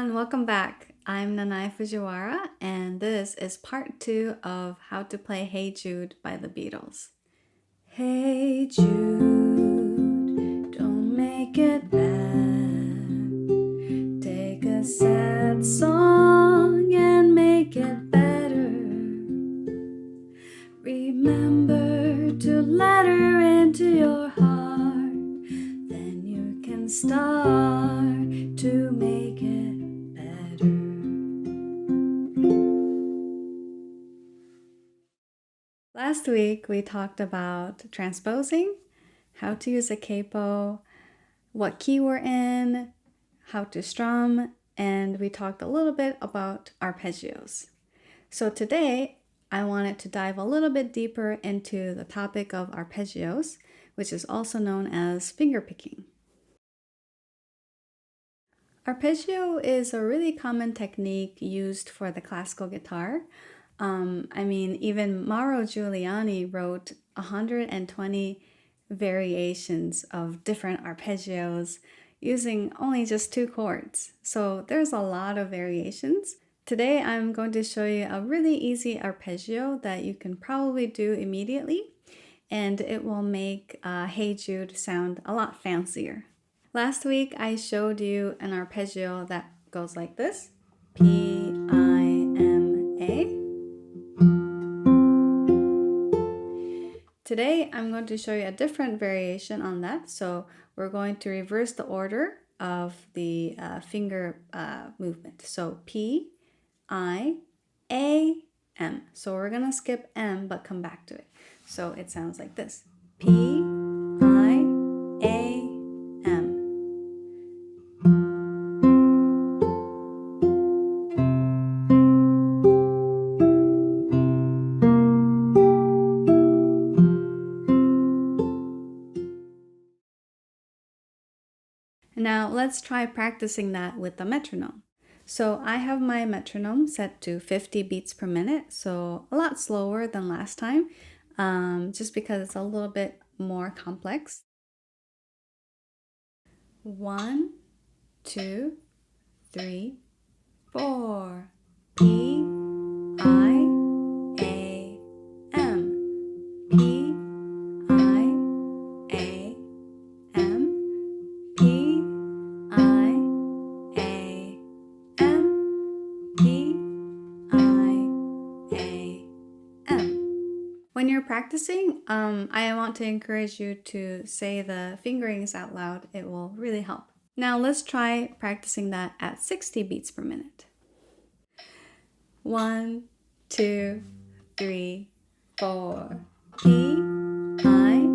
everyone, welcome back. I'm Nanae Fujiwara, and this is part 2 of How to Play Hey Jude by the Beatles. Hey Jude, don't make it bad. Take a sad song and make it better. Remember to let her into your heart, then you can start to make it better. Last week we talked about transposing, how to use a capo, what key we're in, how to strum, and we talked a little bit about arpeggios. So today I wanted to dive a little bit deeper into the topic of arpeggios, which is also known as fingerpicking. Arpeggio is a really common technique used for the classical guitar. Even Mauro Giuliani wrote 120 variations of different arpeggios using only just 2 chords. So there's a lot of variations. Today I'm going to show you a really easy arpeggio that you can probably do immediately, and it will make Hey Jude sound a lot fancier. Last week I showed you an arpeggio that goes like this, P-I-M-A. Today I'm going to show you a different variation on that, so we're going to reverse the order of the finger movement. So P-I-A-M. So we're going to skip M but come back to it. So it sounds like this, P-I-A-M. Now let's try practicing that with the metronome. So I have my metronome set to 50 beats per minute, so a lot slower than last time, just because it's a little bit more complex. 1, 2, 3, 4. P, I, A, M. P, I, A, M. P, I, A, M. P, I, A, M. When you're practicing, I want to encourage you to say the fingerings out loud. It will really help. Now let's try practicing that at 60 beats per minute. 1, 2, 3, 4. P, I,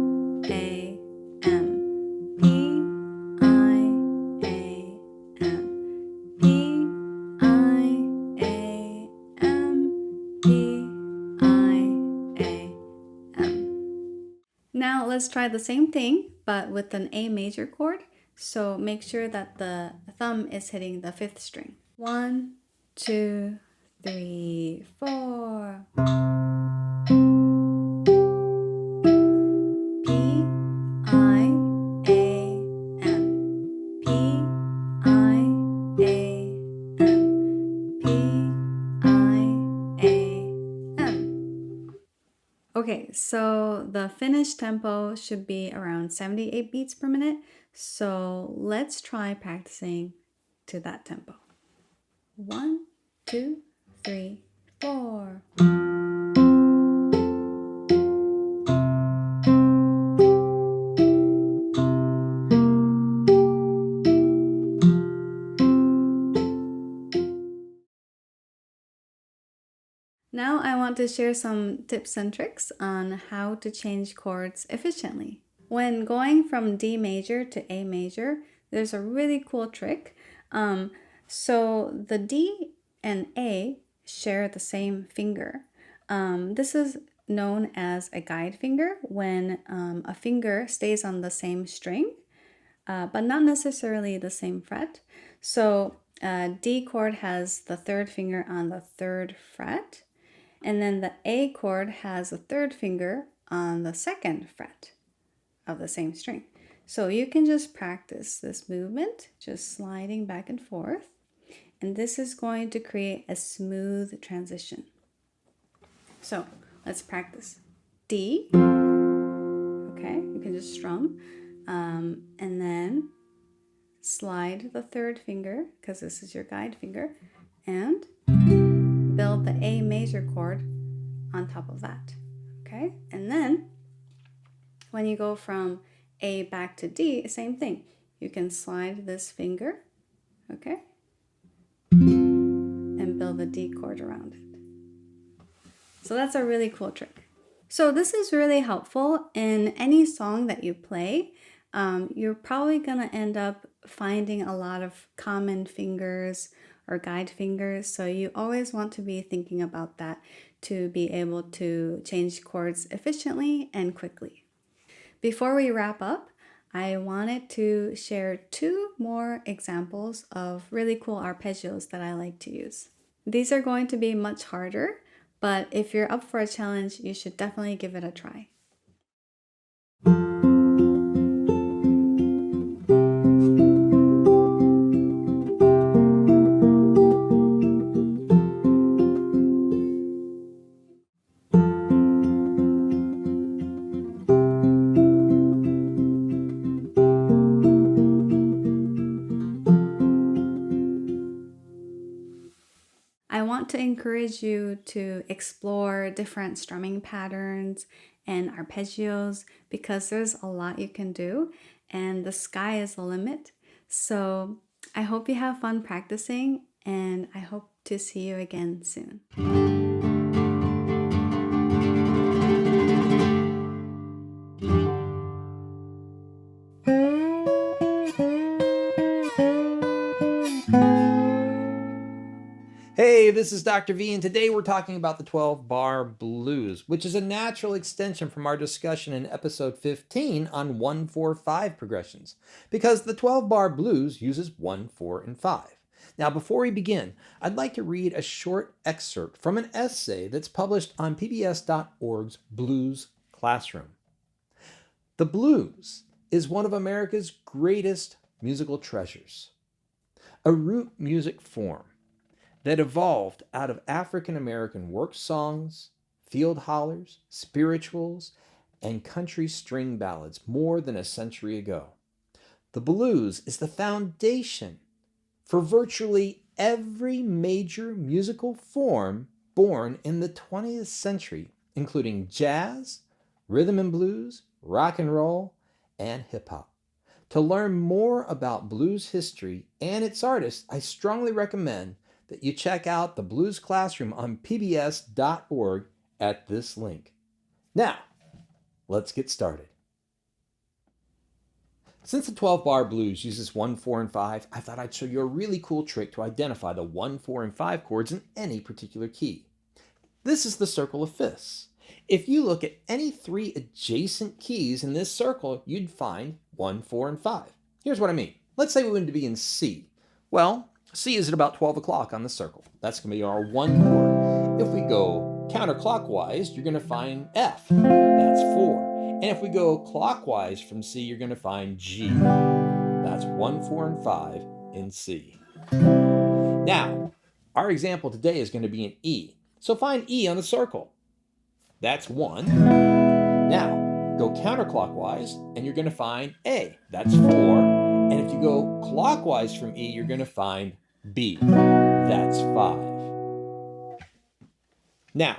A, M. P, I, A, M. P, I, A, M. P, I, A, M. Now let's try the same thing, but with an A major chord. So make sure that the thumb is hitting the 5th string. 1, 2, 3, 4. P, I, A, M. P, I, A, M. P, I, A, M. Okay, so the finished tempo should be around 78 beats per minute. So let's try practicing to that tempo. 1, 2, 3, 4. Now I want to share some tips and tricks on how to change chords efficiently. When going from D major to A major, there's a really cool trick. So the D and A share the same finger. This is known as a guide finger when a finger stays on the same string, but not necessarily the same fret. So D chord has the 3rd finger on the 3rd fret, and then the A chord has a 3rd finger on the 2nd fret of the same string. So you can just practice this movement, just sliding back and forth. And this is going to create a smooth transition. So let's practice. D. Okay, you can just strum. And then slide the third finger, because this is your guide finger, and build the A major chord on top of that. Okay, and then when you go from A back to D, same thing. You can slide this finger, okay, and build a D chord around it. So that's a really cool trick. So this is really helpful in any song that you play. You're probably gonna end up finding a lot of common fingers or guide fingers. So you always want to be thinking about that to be able to change chords efficiently and quickly. Before we wrap up, I wanted to share 2 more examples of really cool arpeggios that I like to use. These are going to be much harder, but if you're up for a challenge, you should definitely give it a try. I want to encourage you to explore different strumming patterns and arpeggios because there's a lot you can do and the sky is the limit. So I hope you have fun practicing and I hope to see you again soon. Hey, this is Dr. V, and today we're talking about the 12-bar blues, which is a natural extension from our discussion in episode 15 on 1-4-5 progressions, because the 12-bar blues uses 1, 4, and 5. Now, before we begin, I'd like to read a short excerpt from an essay that's published on pbs.org's Blues Classroom. The blues is one of America's greatest musical treasures, a root music form that evolved out of African American work songs, field hollers, spirituals, and country string ballads more than a century ago. The blues is the foundation for virtually every major musical form born in the 20th century, including jazz, rhythm and blues, rock and roll, and hip hop. To learn more about blues history and its artists, I strongly recommend that you check out the Blues Classroom on pbs.org at this link. Now, let's get started. Since the 12-bar blues uses 1, 4, and 5, I thought I'd show you a really cool trick to identify the 1, 4, and 5 chords in any particular key. This is the circle of fifths. If you look at any 3 adjacent keys in this circle, you'd find 1, 4, and 5. Here's what I mean. Let's say we wanted to be in C. Well, C is at about 12 o'clock on the circle. That's going to be our 1 chord. If we go counterclockwise, you're going to find F. That's 4. And if we go clockwise from C, you're going to find G. That's 1, 4, and 5 in C. Now, our example today is going to be in E. So find E on the circle. That's 1. Now, go counterclockwise, and you're going to find A. That's 4. And if you go clockwise from E, you're going to find B. That's 5. Now,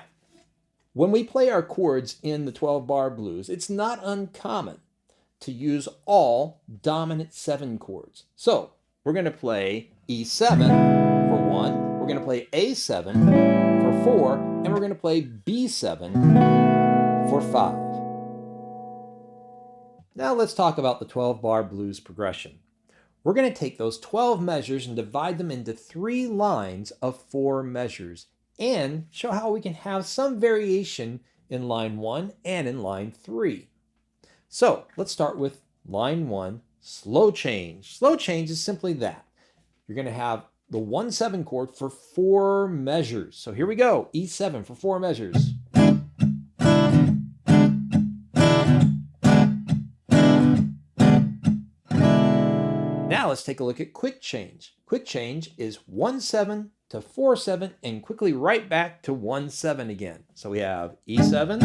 when we play our chords in the 12-bar blues, it's not uncommon to use all dominant 7 chords. So, we're going to play E7 for 1, we're going to play A7 for 4, and we're going to play B7 for 5. Now let's talk about the 12-bar blues progression. We're going to take those 12 measures and divide them into 3 lines of 4 measures and show how we can have some variation in line 1 and in line 3. So let's start with line 1, slow change. Slow change is simply that. You're going to have the 1-7 chord for 4 measures. So here we go, E7 for 4 measures. Now let's take a look at quick change. Quick change is 1-7 to 4-7 and quickly right back to 1-7 again. So we have E7,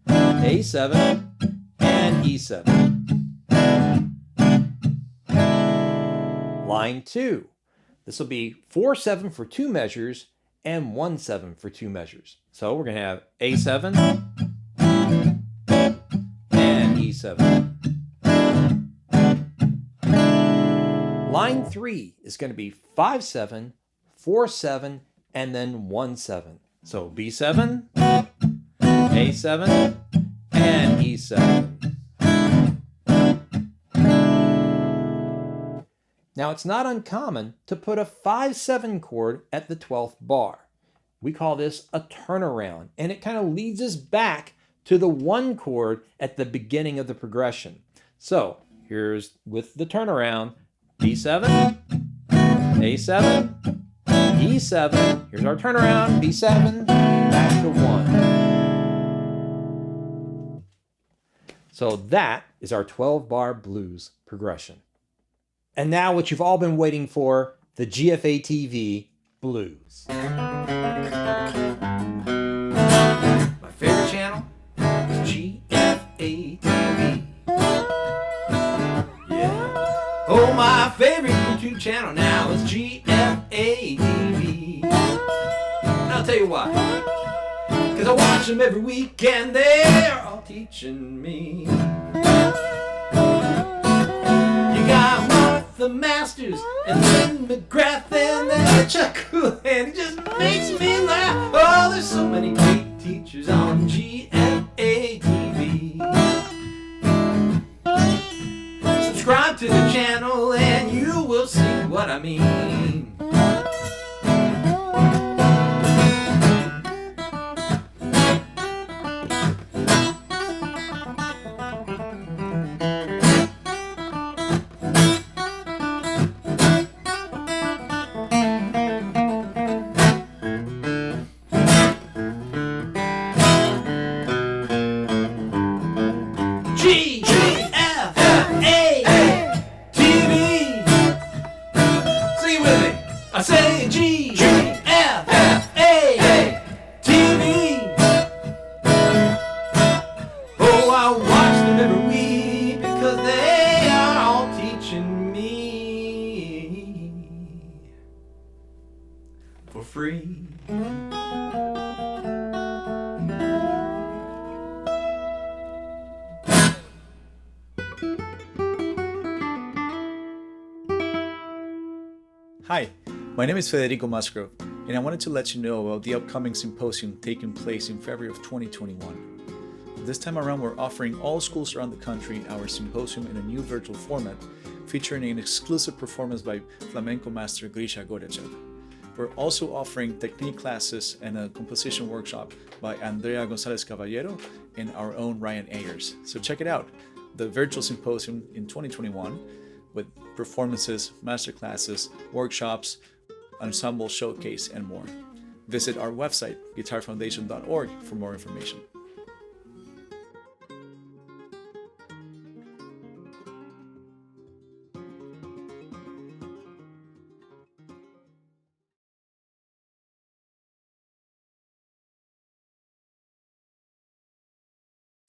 A7, and E7. Line 2. This will be 4-7 for 2 measures and 1-7 for 2 measures. So we're going to have A7 and E7. Line 3 is going to be 5-7, 4-7, and then 1-7. So B7, A7, and E7. Now it's not uncommon to put a 5-7 chord at the 12th bar. We call this a turnaround, and it kind of leads us back to the 1 chord at the beginning of the progression. So here's with the turnaround, B7, A7, E7, here's our turnaround, B7, back to 1. So that is our 12-bar blues progression. And now what you've all been waiting for, the GFAtv Blues. My favorite channel is GFAtv. Yeah. Oh, my favorite YouTube channel now is GFAtv. And I'll tell you why. Because I watch them every week and they're all teaching me. You got the Masters and then McGrath and then Chuck and it just makes me laugh. Oh, there's so many great teachers on GFAtv. Subscribe to the channel and you will see what I mean. I say GFAtv. Oh, I watch them every week because they are all teaching me for free. Hi, my name is Federico Musgrove, and I wanted to let you know about the upcoming symposium taking place in February of 2021. This time around, we're offering all schools around the country our symposium in a new virtual format, featuring an exclusive performance by flamenco master Grisha Gorechev. We're also offering technique classes and a composition workshop by Andrea Gonzalez Caballero and our own Ryan Ayers. So check it out, the virtual symposium in 2021, with performances, masterclasses, workshops, ensemble showcase, and more. Visit our website, guitarfoundation.org, for more information.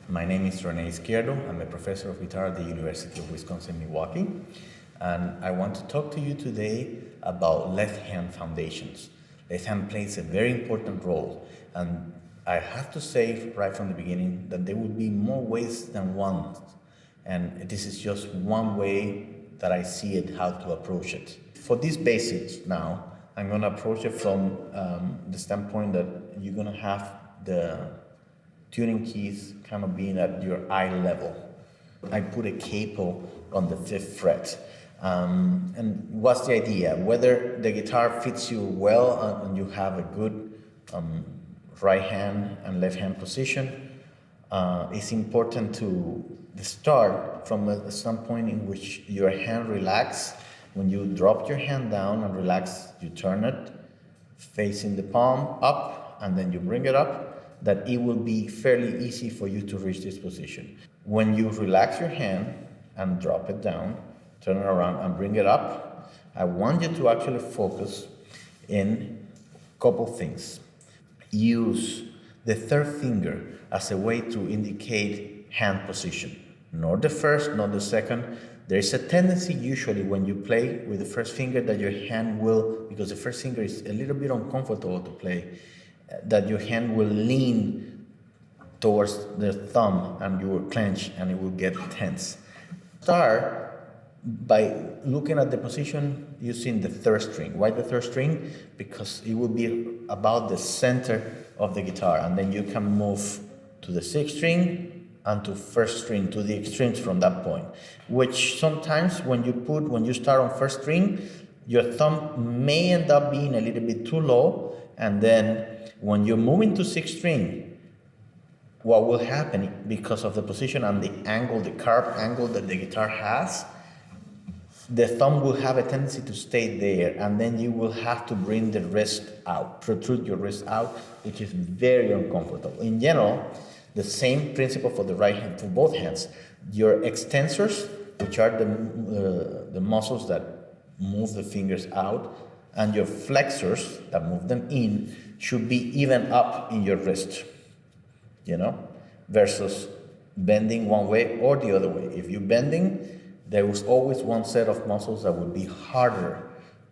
My name is Rene Izquierdo. I'm a professor of guitar at the University of Wisconsin-Milwaukee, and I want to talk to you today about left-hand foundations. Left hand plays a very important role, and I have to say right from the beginning that there will be more ways than one, and this is just one way that I see it, how to approach it. For these basics now, I'm going to approach it from the standpoint that you're going to have the tuning keys kind of being at your eye level. I put a capo on the 5th fret. And what's the idea? Whether the guitar fits you well and you have a good right hand and left hand position, it's important to start from a standpoint in which your hand relax. When you drop your hand down and relax, you turn it facing the palm up, and then you bring it up, that it will be fairly easy for you to reach this position. When you relax your hand and drop it down, turn it around and bring it up, I want you to actually focus in a couple things. Use the third finger as a way to indicate hand position. Not the first, not the second. There is a tendency usually when you play with the first finger that your hand will, because the first finger is a little bit uncomfortable to play, that your hand will lean towards the thumb and you will clench and it will get tense. Start by looking at the position using the third string. Why the third string? Because it will be about the center of the guitar, and then you can move to the sixth string and to first string, to the extremes from that point, which sometimes when you start on first string, your thumb may end up being a little bit too low, and then when you move into sixth string, what will happen because of the position and the angle, the carved angle that the guitar has, the thumb will have a tendency to stay there, and then you will have to bring the wrist out, protrude your wrist out, which is very uncomfortable. In general, the same principle for the right hand, for both hands. Your extensors, which are the muscles that move the fingers out, and your flexors that move them in, should be even up in your wrist, versus bending one way or the other way. If you're bending, there was always one set of muscles that would be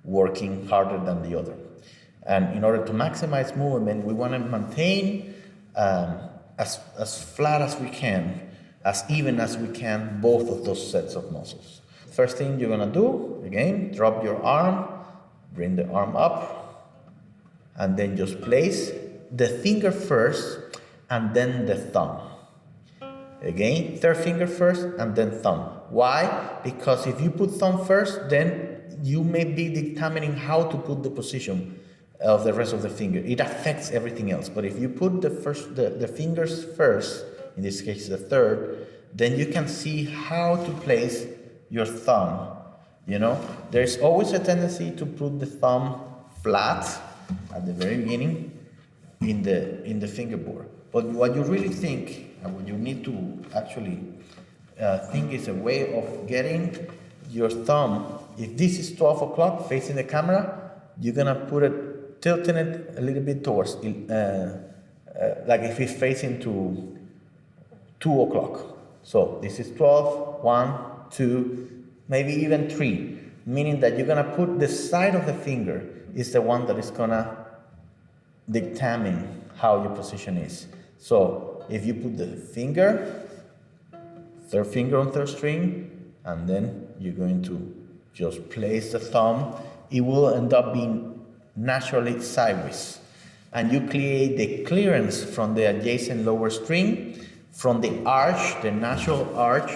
working harder than the other. And in order to maximize movement, we want to maintain as flat as we can, as even as we can, both of those sets of muscles. First thing you're going to do, again, drop your arm, bring the arm up, and then just place the finger first and then the thumb. Again, third finger first and then thumb. Why? Because if you put thumb first, then you may be determining how to put the position of the rest of the finger. It affects everything else. But if you put the fingers first, in this case the third, then you can see how to place your thumb. There's always a tendency to put the thumb flat at the very beginning in the fingerboard. But what you really think, and what you need to actually think is a way of getting your thumb, if this is 12 o'clock facing the camera, you're going to put it, tilting it a little bit towards, like if it's facing to 2 o'clock. So this is 12, 1, 2, maybe even 3, meaning that you're going to put the side of the finger is the one that is going to determine how your position is. So if you put the third finger on third string, and then you're going to just place the thumb, it will end up being naturally sideways. And you create the clearance from the adjacent lower string, from the arch, the natural arch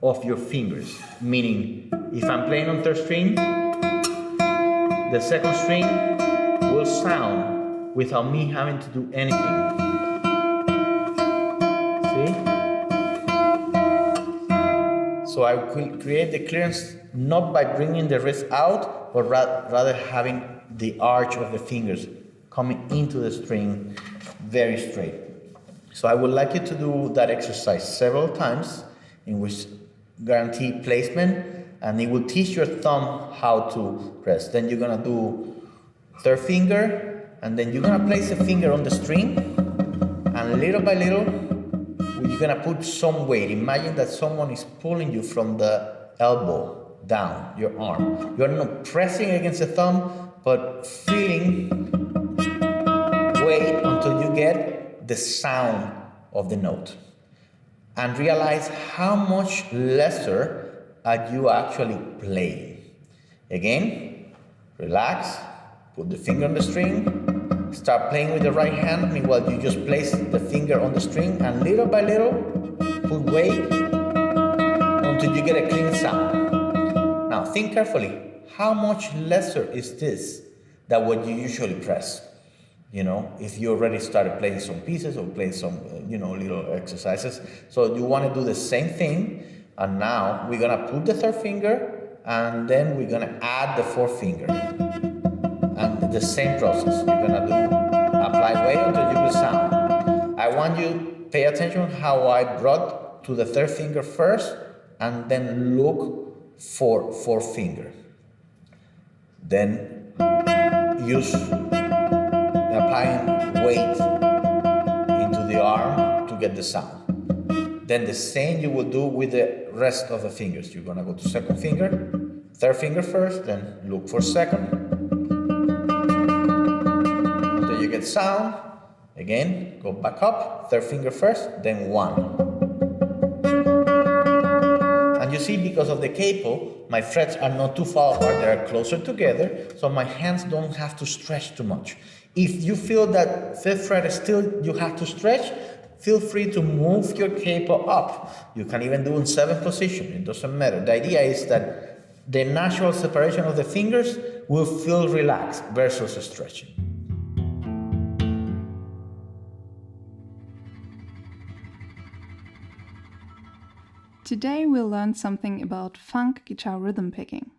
of your fingers. Meaning, if I'm playing on third string, the second string will sound without me having to do anything. So I will create the clearance not by bringing the wrist out, but rather having the arch of the fingers coming into the string very straight. So I would like you to do that exercise several times, in which guarantee placement, and it will teach your thumb how to press. Then you're gonna do third finger, and then you're gonna place a finger on the string, and little by little, you're gonna put some weight. Imagine that someone is pulling you from the elbow down, your arm. You're not pressing against the thumb, but feeling weight until you get the sound of the note. And realize how much lesser are you actually playing. Again, relax, put the finger on the string, start playing with the right hand. Meanwhile, you just place the finger on the string, and little by little, put weight until you get a clean sound. Now, think carefully. How much lesser is this than what you usually press? If you already started playing some pieces or playing some, little exercises. So you want to do the same thing. And now we're going to put the third finger, and then we're going to add the fourth finger. And the same process. You're going to do apply weight until you get sound. I want you to pay attention how I brought to the third finger first, and then look for fourth finger. Then use applying weight into the arm to get the sound. Then the same you will do with the rest of the fingers. You're gonna go to second finger, third finger first, then look for second. Until you get sound. Again, go back up, third finger first, then one. And you see, because of the capo, my frets are not too far apart, they are closer together, so my hands don't have to stretch too much. If you feel that fifth fret is still, you have to stretch, feel free to move your capo up. You can even do in seventh position, it doesn't matter. The idea is that the natural separation of the fingers will feel relaxed versus stretching. Today we'll learn something about funk guitar rhythm picking.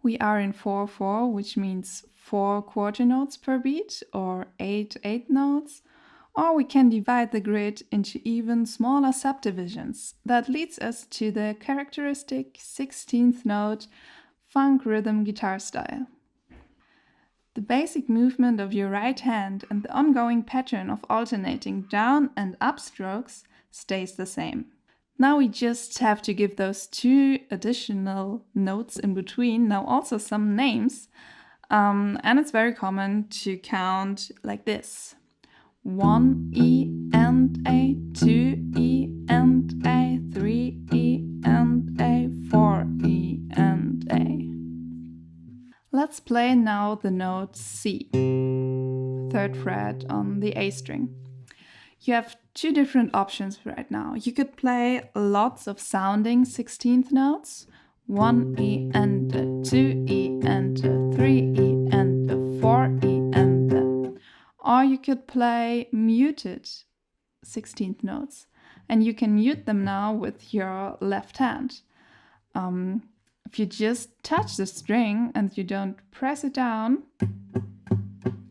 We are in 4/4, which means 4 quarter notes per beat, or 8 eighth notes, or we can divide the grid into even smaller subdivisions. That leads us to the characteristic 16th note funk rhythm guitar style. The basic movement of your right hand and the ongoing pattern of alternating down and up strokes stays the same. Now we just have to give those 2 additional notes in between now also some names, and it's very common to count like this: 1 E and A, 2 E and A, 3 E and A, 4 E and A. Let's play now the note C, 3rd fret on the A string. You have 2 different options right now. You could play lots of sounding 16th notes, 1 E and a 2 E and a 3 E and a 4 E and a. Or you could play muted 16th notes, and you can mute them now with your left hand. If you just touch the string and you don't press it down,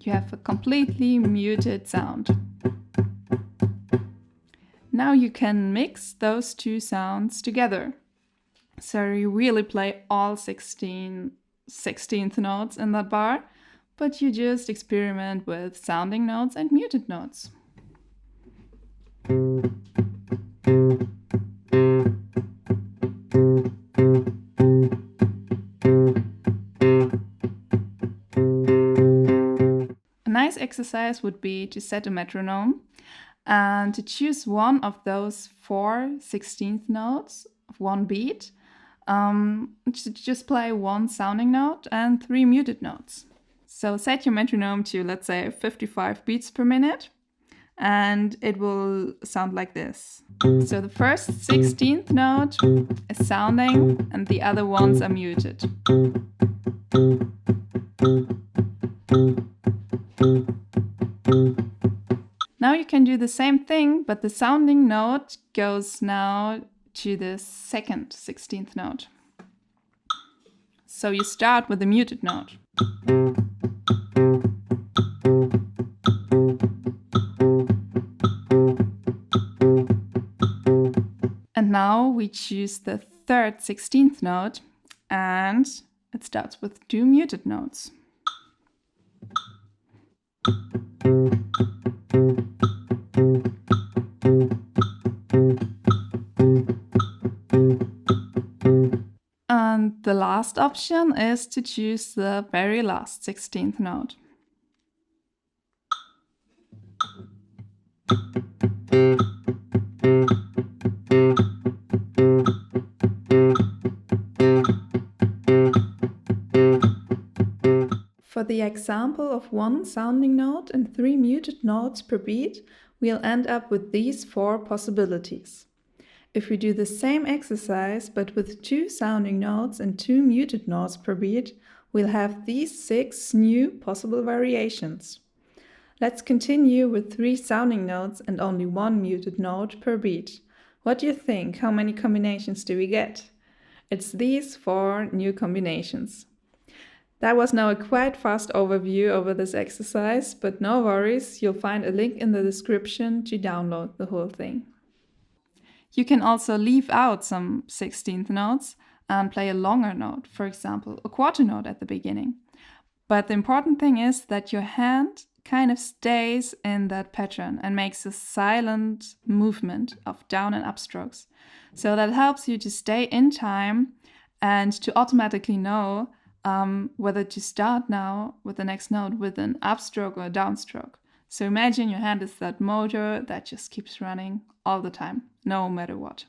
you have a completely muted sound. Now you can mix those 2 sounds together. So you really play all 16th notes in that bar, but you just experiment with sounding notes and muted notes. A nice exercise would be to set a metronome and to choose one of those 4 16th notes of one beat, just play 1 sounding note and 3 muted notes. So set your metronome to, let's say, 55 beats per minute, and it will sound like this. So the first 16th note is sounding and the other ones are muted. Now you can do the same thing, but the sounding note goes now to the second 16th note. So you start with the muted note. And now we choose the third 16th note, and it starts with 2 muted notes. And the last option is to choose the very last 16th note. For for the example of 1 sounding note and 3 muted notes per beat, we'll end up with these 4 possibilities. If we do the same exercise but with 2 sounding notes and 2 muted notes per beat, we'll have these 6 new possible variations. Let's continue with 3 sounding notes and only 1 muted note per beat. What do you think? How many combinations do we get? It's these 4 new combinations. That was now a quite fast overview over this exercise, but no worries, you'll find a link in the description to download the whole thing. You can also leave out some 16th notes and play a longer note, for example, a quarter note at the beginning. But the important thing is that your hand kind of stays in that pattern and makes a silent movement of down and up strokes. So that helps you to stay in time and to automatically know whether to start now with the next note with an upstroke or a downstroke. So imagine your hand is that motor that just keeps running all the time, no matter what.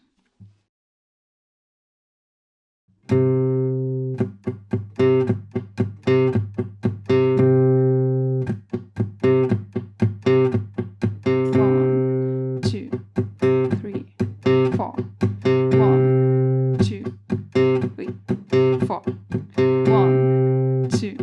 One, two, three, four. 1, 2,